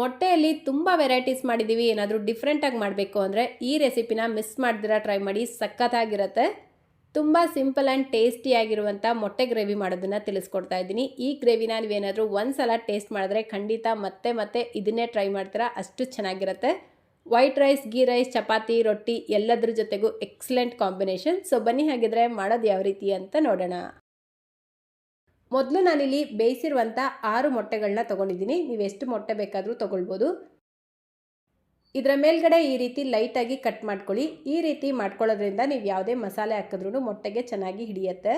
ಮೊಟ್ಟೆಯಲ್ಲಿ ತುಂಬ ವೆರೈಟೀಸ್ ಮಾಡಿದ್ದೀವಿ. ಏನಾದರೂ ಡಿಫ್ರೆಂಟಾಗಿ ಮಾಡಬೇಕು ಅಂದರೆ ಈ ರೆಸಿಪಿನ ಮಿಸ್ ಮಾಡ್ದಿರ ಟ್ರೈ ಮಾಡಿ, ಸಖತ್ತಾಗಿರುತ್ತೆ. ತುಂಬ ಸಿಂಪಲ್ ಆ್ಯಂಡ್ ಟೇಸ್ಟಿಯಾಗಿರುವಂಥ ಮೊಟ್ಟೆ ಗ್ರೇವಿ ಮಾಡೋದನ್ನು ತಿಳಿಸ್ಕೊಡ್ತಾ ಇದ್ದೀನಿ. ಈ ಗ್ರೇವಿನ ನೀವೇನಾದರೂ ಒಂದು ಸಲ ಟೇಸ್ಟ್ ಮಾಡಿದ್ರೆ ಖಂಡಿತ ಮತ್ತೆ ಮತ್ತೆ ಇದನ್ನೇ ಟ್ರೈ ಮಾಡ್ತೀರಾ, ಅಷ್ಟು ಚೆನ್ನಾಗಿರುತ್ತೆ. White rice, ghee rice, chapati, roti ಎಲ್ಲದ್ರ ಜೊತೆಗೂ ಎಕ್ಸಲೆಂಟ್ ಕಾಂಬಿನೇಷನ್. ಸೊ ಬನ್ನಿ ಹಾಗಿದ್ರೆ ಮಾಡೋದು ಯಾವ ರೀತಿ ಅಂತ ನೋಡೋಣ. ಮೊದಲು ನಾನಿಲ್ಲಿ ಬೇಯಿಸಿರುವಂಥ 6 ಮೊಟ್ಟೆಗಳನ್ನ ತೊಗೊಂಡಿದ್ದೀನಿ. ನೀವು ಎಷ್ಟು ಮೊಟ್ಟೆ ಬೇಕಾದರೂ ತೊಗೊಳ್ಬೋದು. ಇದರ ಮೇಲ್ಗಡೆ ಈ ರೀತಿ ಲೈಟಾಗಿ ಕಟ್ ಮಾಡ್ಕೊಳ್ಳಿ. ಈ ರೀತಿ ಮಾಡ್ಕೊಳ್ಳೋದ್ರಿಂದ ನೀವು ಯಾವುದೇ ಮಸಾಲೆ ಹಾಕಿದ್ರೂ ಮೊಟ್ಟೆಗೆ ಚೆನ್ನಾಗಿ ಹಿಡಿಯುತ್ತೆ.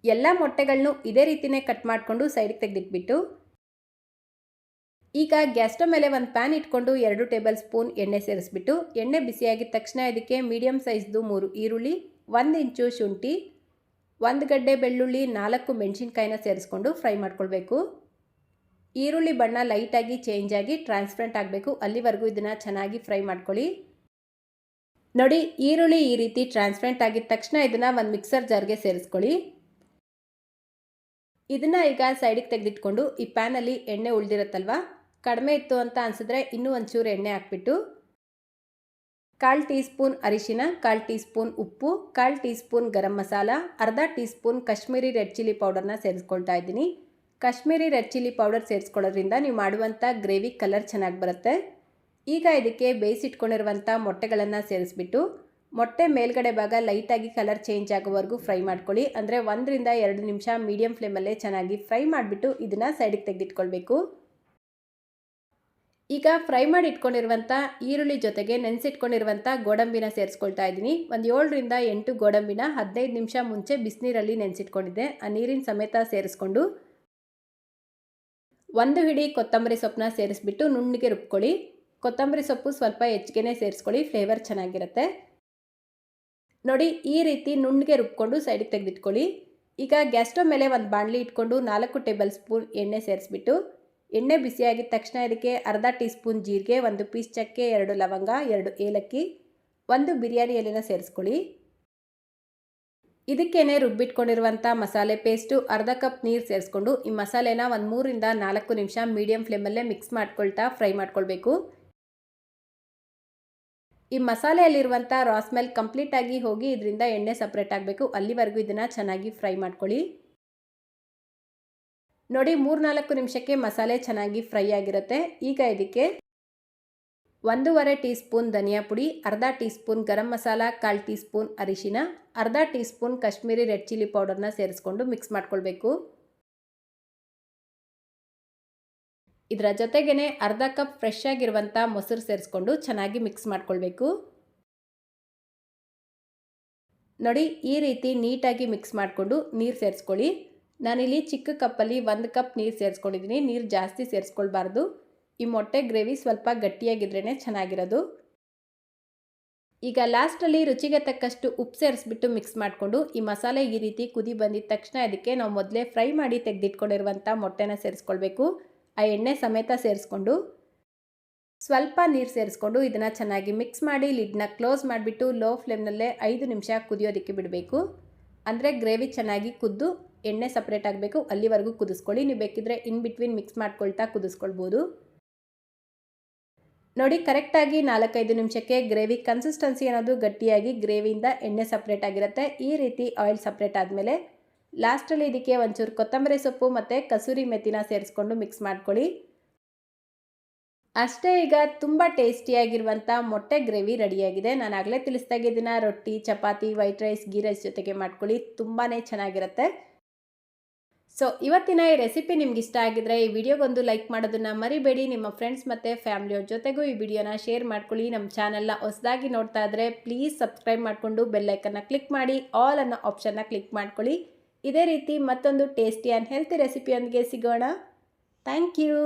ಎಲ್ಲ ಮೊಟ್ಟೆಗಳನ್ನೂ ಇದೇ ರೀತಿಯೇ ಕಟ್ ಮಾಡಿಕೊಂಡು ಸೈಡ್ಗೆ ತೆಗೆದಿಟ್ಬಿಟ್ಟು, ಈಗ ಗ್ಯಾಸ್ ಸ್ಟವ್ ಮೇಲೆ ಒಂದು ಪ್ಯಾನ್ ಇಟ್ಕೊಂಡು 2 ಟೇಬಲ್ ಸ್ಪೂನ್ ಎಣ್ಣೆ ಸೇರಿಸ್ಬಿಟ್ಟು, ಎಣ್ಣೆ ಬಿಸಿಯಾಗಿದ ತಕ್ಷಣ ಇದಕ್ಕೆ ಮೀಡಿಯಮ್ ಸೈಜ್ದು 3 ಈರುಳ್ಳಿ, 1 ಇಂಚು ಶುಂಠಿ, 1 ಗಡ್ಡೆ ಬೆಳ್ಳುಳ್ಳಿ, 4 ಮೆಣಸಿನ್ಕಾಯಿನ ಸೇರಿಸ್ಕೊಂಡು ಫ್ರೈ ಮಾಡ್ಕೊಳ್ಬೇಕು. ಈರುಳ್ಳಿ ಬಣ್ಣ ಲೈಟಾಗಿ ಚೇಂಜ್ ಆಗಿ ಟ್ರಾನ್ಸ್ಪರೆಂಟ್ ಆಗಬೇಕು, ಅಲ್ಲಿವರೆಗೂ ಇದನ್ನು ಚೆನ್ನಾಗಿ ಫ್ರೈ ಮಾಡ್ಕೊಳ್ಳಿ. ನೋಡಿ, ಈರುಳ್ಳಿ ಈ ರೀತಿ ಟ್ರಾನ್ಸ್ಪರೆಂಟ್ ಆಗಿದ ತಕ್ಷಣ ಇದನ್ನು ಒಂದು ಮಿಕ್ಸರ್ ಜಾರ್ಗೆ ಸೇರಿಸ್ಕೊಳ್ಳಿ. ಇದನ್ನು ಈಗ ಸೈಡಿಗೆ ತೆಗೆದಿಟ್ಕೊಂಡು ಈ ಪ್ಯಾನಲ್ಲಿ ಎಣ್ಣೆ ಉಳಿದಿರುತ್ತಲ್ವ, ಕಡಿಮೆ ಇತ್ತು ಅಂತ ಅನಿಸಿದ್ರೆ ಇನ್ನೂ ಒಂಚೂರು ಎಣ್ಣೆ ಹಾಕ್ಬಿಟ್ಟು 1/4 ಟೀ ಸ್ಪೂನ್ ಅರಿಶಿನ, 1/4 ಟೀ ಸ್ಪೂನ್ ಉಪ್ಪು, 1/4 ಟೀ ಸ್ಪೂನ್ ಗರಂ ಮಸಾಲ, ಅರ್ಧ teaspoon Kashmiri red chilli ಪೌಡರ್ನ ಸೇರಿಸ್ಕೊಳ್ತಾ ಇದ್ದೀನಿ. ಕಾಶ್ಮೀರಿ ರೆಡ್ ಚಿಲ್ಲಿ ಪೌಡರ್ ಸೇರಿಸ್ಕೊಳ್ಳೋದ್ರಿಂದ ನೀವು ಮಾಡುವಂಥ ಗ್ರೇವಿ ಕಲರ್ ಚೆನ್ನಾಗಿ ಬರುತ್ತೆ. ಈಗ ಇದಕ್ಕೆ ಬೇಯಿಸಿಟ್ಕೊಂಡಿರುವಂಥ ಮೊಟ್ಟೆಗಳನ್ನು ಸೇರಿಸ್ಬಿಟ್ಟು, ಮೊಟ್ಟೆ ಮೇಲ್ಗಡೆ ಭಾಗ ಲೈಟಾಗಿ ಕಲರ್ ಚೇಂಜ್ ಆಗೋವರೆಗೂ ಫ್ರೈ ಮಾಡ್ಕೊಳ್ಳಿ. ಅಂದರೆ 1 ರಿಂದ 2 ನಿಮಿಷ ಮೀಡಿಯಂ ಫ್ಲೇಮಲ್ಲೇ ಚೆನ್ನಾಗಿ ಫ್ರೈ ಮಾಡಿಬಿಟ್ಟು ಇದನ್ನು ಸೈಡಿಗೆ ತೆಗೆದಿಟ್ಕೊಳ್ಬೇಕು. ಈಗ ಫ್ರೈ ಮಾಡಿ ಇಟ್ಕೊಂಡಿರುವಂಥ ಈರುಳ್ಳಿ ಜೊತೆಗೆ ನೆನೆಸಿಟ್ಕೊಂಡಿರುವಂಥ ಗೋಡಂಬಿನ ಸೇರಿಸ್ಕೊಳ್ತಾ ಇದ್ದೀನಿ. ಒಂದು 7 ರಿಂದ 8 ಗೋಡಂಬಿನ 15 ನಿಮಿಷ ಮುಂಚೆ ಬಿಸಿನೀರಲ್ಲಿ ನೆನೆಸಿಟ್ಕೊಂಡಿದ್ದೆ. ಆ ನೀರಿನ ಸಮೇತ ಸೇರಿಸ್ಕೊಂಡು 1 ಹಿಡಿ ಕೊತ್ತಂಬರಿ ಸೊಪ್ಪನ್ನ ಸೇರಿಸ್ಬಿಟ್ಟು ನುಣ್ಣಗೆ ರುಬ್ಕೊಳ್ಳಿ. ಕೊತ್ತಂಬರಿ ಸೊಪ್ಪು ಸ್ವಲ್ಪ ಹೆಚ್ಚಿಗೆ ಸೇರಿಸ್ಕೊಳ್ಳಿ, ಫ್ಲೇವರ್ ಚೆನ್ನಾಗಿರುತ್ತೆ. ನೋಡಿ, ಈ ರೀತಿ ನುಣ್ಣಗೆ ರುಬ್ಕೊಂಡು ಸೈಡಿಗೆ ತೆಗೆದಿಟ್ಕೊಳ್ಳಿ. ಈಗ ಗ್ಯಾಸ್ ಸ್ಟವ್ ಮೇಲೆ ಒಂದು ಬಾಣಲಿ ಇಟ್ಕೊಂಡು 4 ಟೇಬಲ್ ಸ್ಪೂನ್ ಎಣ್ಣೆ ಸೇರಿಸ್ಬಿಟ್ಟು, ಎಣ್ಣೆ ಬಿಸಿಯಾಗಿದ ತಕ್ಷಣ ಇದಕ್ಕೆ ಅರ್ಧ ಟೀ ಸ್ಪೂನ್ ಜೀರಿಗೆ, 1 ಪೀಸ್ ಚಕ್ಕೆ, 2 ಲವಂಗ, 2 ಏಲಕ್ಕಿ, 1 ಬಿರಿಯಾನಿ ಎಲೆನ ಸೇರಿಸ್ಕೊಳ್ಳಿ. ಇದಕ್ಕೇನೆ ರುಬ್ಬಿಟ್ಕೊಂಡಿರುವಂಥ ಮಸಾಲೆ ಪೇಸ್ಟು ಅರ್ಧ ಕಪ್ ನೀರು ಸೇರಿಸ್ಕೊಂಡು ಈ ಮಸಾಲೆನ ಒಂದು 3 ರಿಂದ 4 ನಿಮಿಷ ಮೀಡಿಯಂ ಫ್ಲೇಮಲ್ಲೇ ಮಿಕ್ಸ್ ಮಾಡ್ಕೊಳ್ತಾ ಫ್ರೈ ಮಾಡ್ಕೊಳ್ಬೇಕು. ಈ ಮಸಾಲೆಯಲ್ಲಿರುವಂಥ ರಾ ಸ್ಮೆಲ್ ಕಂಪ್ಲೀಟಾಗಿ ಹೋಗಿ ಇದರಿಂದ ಎಣ್ಣೆ ಸಪ್ರೇಟ್ ಆಗಬೇಕು, ಅಲ್ಲಿವರೆಗೂ ಇದನ್ನು ಚೆನ್ನಾಗಿ ಫ್ರೈ ಮಾಡ್ಕೊಳ್ಳಿ. ನೋಡಿ, 3-4 ನಿಮಿಷಕ್ಕೆ ಮಸಾಲೆ ಚೆನ್ನಾಗಿ ಫ್ರೈ ಆಗಿರುತ್ತೆ. ಈಗ ಇದಕ್ಕೆ 1.5 ಟೀ ಸ್ಪೂನ್ ಧನಿಯಾ ಪುಡಿ, ಅರ್ಧ teaspoon garam masala, 1/4 teaspoon ಅರಿಶಿನ, ಅರ್ಧ teaspoon Kashmiri red chilli ಪೌಡರ್ನ ಸೇರಿಸ್ಕೊಂಡು ಮಿಕ್ಸ್ ಮಾಡ್ಕೊಳ್ಬೇಕು. ಇದರ ಜೊತೆಗೇ ಅರ್ಧ ಕಪ್ ಫ್ರೆಶ್ ಆಗಿರುವಂಥ ಮೊಸರು ಸೇರಿಸ್ಕೊಂಡು ಚೆನ್ನಾಗಿ ಮಿಕ್ಸ್ ಮಾಡ್ಕೊಳ್ಬೇಕು. ನೋಡಿ, ಈ ರೀತಿ ನೀಟಾಗಿ ಮಿಕ್ಸ್ ಮಾಡಿಕೊಂಡು ನೀರು ಸೇರಿಸ್ಕೊಳ್ಳಿ. ನಾನಿಲ್ಲಿ ಚಿಕ್ಕ ಕಪ್ಪಲ್ಲಿ 1 ಕಪ್ ನೀರು ಸೇರಿಸ್ಕೊಂಡಿದ್ದೀನಿ. ನೀರು ಜಾಸ್ತಿ ಸೇರಿಸ್ಕೊಳ್ಬಾರ್ದು. ಈ ಮೊಟ್ಟೆ ಗ್ರೇವಿ ಸ್ವಲ್ಪ ಗಟ್ಟಿಯಾಗಿದ್ರೇ ಚೆನ್ನಾಗಿರೋದು. ಈಗ ಲಾಸ್ಟಲ್ಲಿ ರುಚಿಗೆ ತಕ್ಕಷ್ಟು ಉಪ್ಪು ಸೇರಿಸ್ಬಿಟ್ಟು ಮಿಕ್ಸ್ ಮಾಡಿಕೊಂಡು ಈ ಮಸಾಲೆ ಈ ರೀತಿ ಕುದಿ ಬಂದಿದ ತಕ್ಷಣ ಇದಕ್ಕೆ ನಾವು ಮೊದಲೇ ಫ್ರೈ ಮಾಡಿ ತೆಗೆದಿಟ್ಕೊಂಡಿರುವಂಥ ಮೊಟ್ಟೆನ ಸೇರಿಸ್ಕೊಳ್ಬೇಕು. ಆ ಎಣ್ಣೆ ಸಮೇತ ಸೇರಿಸ್ಕೊಂಡು ಸ್ವಲ್ಪ ನೀರು ಸೇರಿಸ್ಕೊಂಡು ಇದನ್ನು ಚೆನ್ನಾಗಿ ಮಿಕ್ಸ್ ಮಾಡಿ ಲಿಡ್ನ ಕ್ಲೋಸ್ ಮಾಡಿಬಿಟ್ಟು ಲೋ ಫ್ಲೇಮ್ನಲ್ಲೇ 5 ನಿಮಿಷ ಕುದಿಯೋದಕ್ಕೆ ಬಿಡಬೇಕು. ಅಂದರೆ ಗ್ರೇವಿ ಚೆನ್ನಾಗಿ ಕುದ್ದು ಎಣ್ಣೆ ಸಪ್ರೇಟ್ ಆಗಬೇಕು, ಅಲ್ಲಿವರೆಗೂ ಕುದಿಸ್ಕೊಳ್ಳಿ. ನೀವು ಬೇಕಿದ್ರೆ ಇನ್ ಬಿಟ್ವೀನ್ ಮಿಕ್ಸ್ ಮಾಡ್ಕೊಳ್ತಾ ಕುದಿಸ್ಕೊಳ್ಬೋದು. ನೋಡಿ, ಕರೆಕ್ಟಾಗಿ 4-5 ನಿಮಿಷಕ್ಕೆ ಗ್ರೇವಿ ಕನ್ಸಿಸ್ಟೆನ್ಸಿ ಅನ್ನೋದು ಗಟ್ಟಿಯಾಗಿ ಗ್ರೇವಿಯಿಂದ ಎಣ್ಣೆ ಸಪ್ರೇಟ್ ಆಗಿರುತ್ತೆ. ಈ ರೀತಿ ಆಯಿಲ್ ಸಪ್ರೇಟ್ ಆದಮೇಲೆ ಲಾಸ್ಟಲ್ಲಿ ಇದಕ್ಕೆ ಒಂಚೂರು ಕೊತ್ತಂಬರಿ ಸೊಪ್ಪು ಮತ್ತು ಕಸೂರಿ ಮೆಥಿನ ಸೇರಿಸ್ಕೊಂಡು ಮಿಕ್ಸ್ ಮಾಡ್ಕೊಳ್ಳಿ. ಅಷ್ಟೇ, ಈಗ ತುಂಬ ಟೇಸ್ಟಿಯಾಗಿರುವಂಥ ಮೊಟ್ಟೆ ಗ್ರೇವಿ ರೆಡಿಯಾಗಿದೆ. ನಾನು ಆಗಲೇ ತಿಳಿಸ್ದಾಗೆ ಇದನ್ನು roti, chapati, white rice, ghee rice ಜೊತೆಗೆ ಮಾಡ್ಕೊಳ್ಳಿ, ತುಂಬಾ ಚೆನ್ನಾಗಿರುತ್ತೆ. ಸೊ ಇವತ್ತಿನ ಈ ರೆಸಿಪಿ ನಿಮ್ಗೆ ಇಷ್ಟ ಆಗಿದ್ರೆ ಈ ವಿಡಿಯೋಗೊಂದು ಲೈಕ್ ಮಾಡೋದನ್ನು ಮರಿಬೇಡಿ. ನಿಮ್ಮ ಫ್ರೆಂಡ್ಸ್ ಮತ್ತು ಫ್ಯಾಮಿಲಿಯವ್ರ ಜೊತೆಗೂ ಈ ವಿಡಿಯೋನ ಶೇರ್ ಮಾಡ್ಕೊಳ್ಳಿ. ನಮ್ಮ ಚಾನಲ್ನ ಹೊಸದಾಗಿ ನೋಡ್ತಾ ಇದ್ದರೆ ಪ್ಲೀಸ್ ಸಬ್ಸ್ಕ್ರೈಬ್ ಮಾಡಿಕೊಂಡು ಬೆಲ್ಲೈಕನ್ನ ಕ್ಲಿಕ್ ಮಾಡಿ ಆಲ್ ಅನ್ನೋ ಆಪ್ಷನ್ನ ಕ್ಲಿಕ್ ಮಾಡ್ಕೊಳ್ಳಿ. ಇದೇ ರೀತಿ ಮತ್ತೊಂದು ಟೇಸ್ಟಿ ಆ್ಯಂಡ್ ಹೆಲ್ತಿ ರೆಸಿಪಿಯೊಂದಿಗೆ ಸಿಗೋಣ. Thank you.